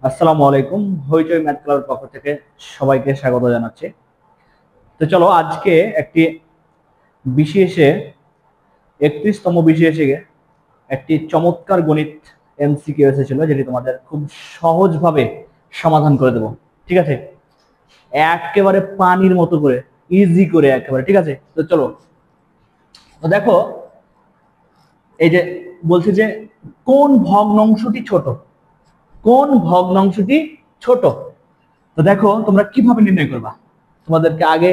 আসসালামু আলাইকুম। হইচই ম্যাথ ক্লাবের পক্ষ থেকে সবাইকে স্বাগত জানাচ্ছি। তো চলো আজকে একটি বিশেষে 31তম বিশেষে একটি চমৎকার গণিত এমসিকিউ এসেছিল, যেটি তোমাদের খুব সহজভাবে সমাধান করে দেবো। ঠিক আছে, একেবারে পানির মতো করে, ইজি করে একেবারে। ঠিক আছে, তো চলো। তো দেখো, এই যে বলছি যে কোন ভগ্নাংশটি ছোট, কোন ভগ্নাংশটি ছোট। তো দেখো তোমরা কিভাবে নির্ণয় করবা। তোমাদেরকে আগে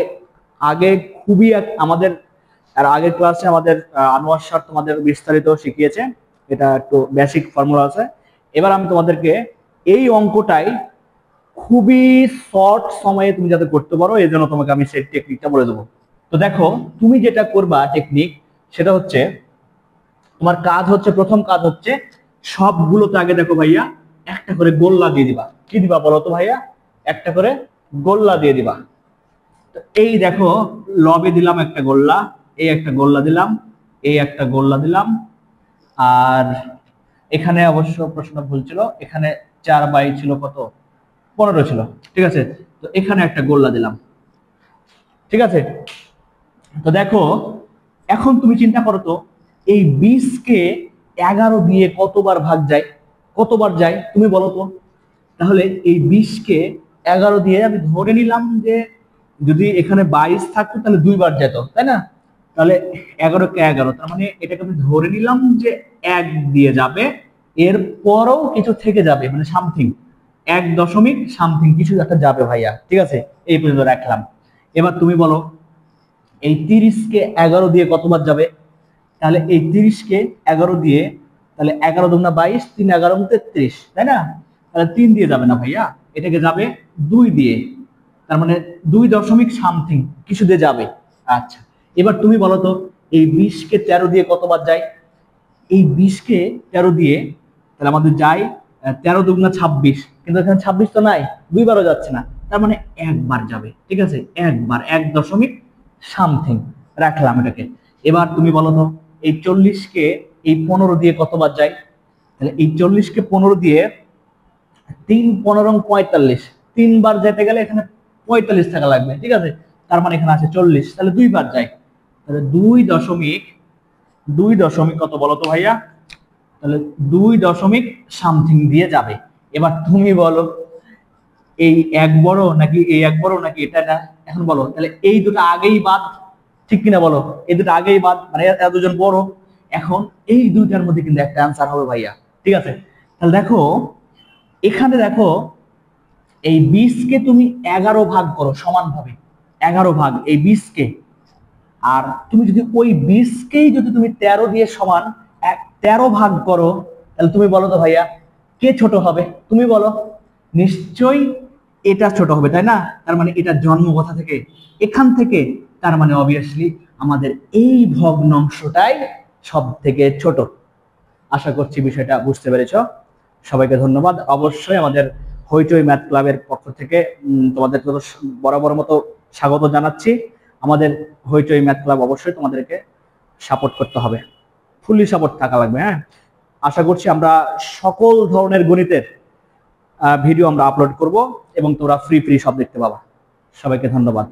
আগে খুবই আমাদের আর আগের ক্লাসে আমাদের আনোয়ার স্যার তোমাদের বিস্তারিত শিখিয়েছে, এটা একটু বেসিক ফর্মুলা আছে। এবার আমি তোমাদেরকে এই অঙ্কটাই খুবই শর্ট সময়ে তুমি যাতে করতে পারো, এই জন্য তোমাকে আমি সেই টেকনিকটা বলে দেবো। তো দেখো, তুমি যেটা করবা টেকনিক, সেটা হচ্ছে তোমার কাজ হচ্ছে, প্রথম কাজ হচ্ছে সবগুলোতে আগে দেখো ভাইয়া একটা করে গোল্লা দিয়ে দিবা। কি দিবা বলো তো ভাইয়া? একটা করে গোল্লা দিয়ে দিবা। তো এই দেখো, লবে দিলাম একটা গোল্লা, এই একটা গোল্লা দিলাম, এই একটা গোল্লা দিলাম। আর এখানে অবশ্য প্রশ্ন ভুল ছিল, এখানে 4/, ছিল কত, 15 ছিল। ঠিক আছে, তো এখানে একটা গোল্লা দিলাম। ঠিক আছে, তো দেখো এখন তুমি চিন্তা করো তো, এই 20কে 11 দিয়ে কতবার ভাগ যায়, কতবার যায় তুমি বলো তো। তাহলে এই 20কে 11 দিয়ে আমি ধরে নিলাম যে যদি এখানে 22 থাকতো তাহলে 2বার যেত, তাই না? তাহলে 11কে 11, তার মানে এটাকে আমি ধরে নিলাম যে 1 দিয়ে যাবে, এর পরও কিছু থেকে যাবে, মানে সামথিং 1 দশমিক সামথিং কিছু একটা যাবে ভাইয়া। ঠিক আছে, এই পর্যন্ত রাখলাম। এবার তুমি বলো এই 30কে 11 দিয়ে কতবার যাবে। তাহলে এই 30কে 11 দিয়ে, তাহলে 11 দুগুণা 22, 3 11 33, তাই না? তাহলে 3 দিয়ে যাবে না ভাইয়া, এটাকে যাবে 2 দিয়ে, তার মানে 2 দশমিক সামথিং কিছু দিয়ে যাবে। আচ্ছা, এবার তুমি বলো তো এই 20কে 13 দিয়ে কতবার যায়। এই 20কে 13 দিয়ে তাহলে আমাদের যায় 13 দুগুণা 26, কিন্তু এখানে 26 তো নাই, 2বারও যাচ্ছে না, তার মানে 1বার যাবে। ঠিক আছে, 1বার, 1 দশমিক সামথিং রাখলাম এটাকে। এবার তুমি বলো তো এই 40কে এই 15 দিয়ে কতবার যায়। তাহলে এই 40কে 15 দিয়ে 3 15 45, 3বার যেতে গেলে এখানে 45 টাকা লাগবে। ঠিক আছে, তার মানে এখানে আছে 40, তাহলে 2বার যায়। তাহলে 2 দশমিক কত বলো তো ভাইয়া? তাহলে 2 দশমিক সামথিং দিয়ে যাবে। এবার তুমি বলো এই 1 বড় নাকি এই 1 বড় নাকি এটা না, এখন বলো। তাহলে এই দুটো আগেই বাদ, ঠিক কিনা বলো? এই দুটো আগেই বাদ, মানে এরা দুজন বড়। এখন এই দুইটার মধ্যে কিন্তু একটা অ্যান্সার হবে ভাইয়া। ঠিক আছে, তাহলে দেখো এখানে দেখো এই 20কে তুমি 11 ভাগ করো সমানভাবে, 11 ভাগ এই 20কে। আর তুমি যদি ওই 20কেই যদি তুমি 13 দিয়ে সমান 13 ভাগ করো, তাহলে তুমি বলো তো ভাইয়া কে ছোট হবে? তুমি বলো। নিশ্চয়ই এটা ছোট হবে, তাই না? তার মানে এটা জন্ম কথা থেকে, এখান থেকে, তার মানে অবভিয়াসলি আমাদের এই ভগ্নাংশটাই সব থেকে ছোট। আশা করছি বিষয়টা বুঝতে পেরেছো। সবাইকে ধন্যবাদ। অবশ্যই আমাদের হইচই ম্যাথ ক্লাবের পক্ষ থেকে তোমাদের তো বরাবর মতো স্বাগত জানাচ্ছি। আমাদের হইচই ম্যাথ ক্লাব অবশ্যই তোমাদেরকে সাপোর্ট করতে হবে, ফুললি সাপোর্ট থাকা লাগবে। হ্যাঁ, আশা করছি আমরা সকল ধরনের গণিতের ভিডিও আমরা আপলোড করব এবং তোমরা ফ্রি সব দেখতে পাবা। সবাইকে ধন্যবাদ।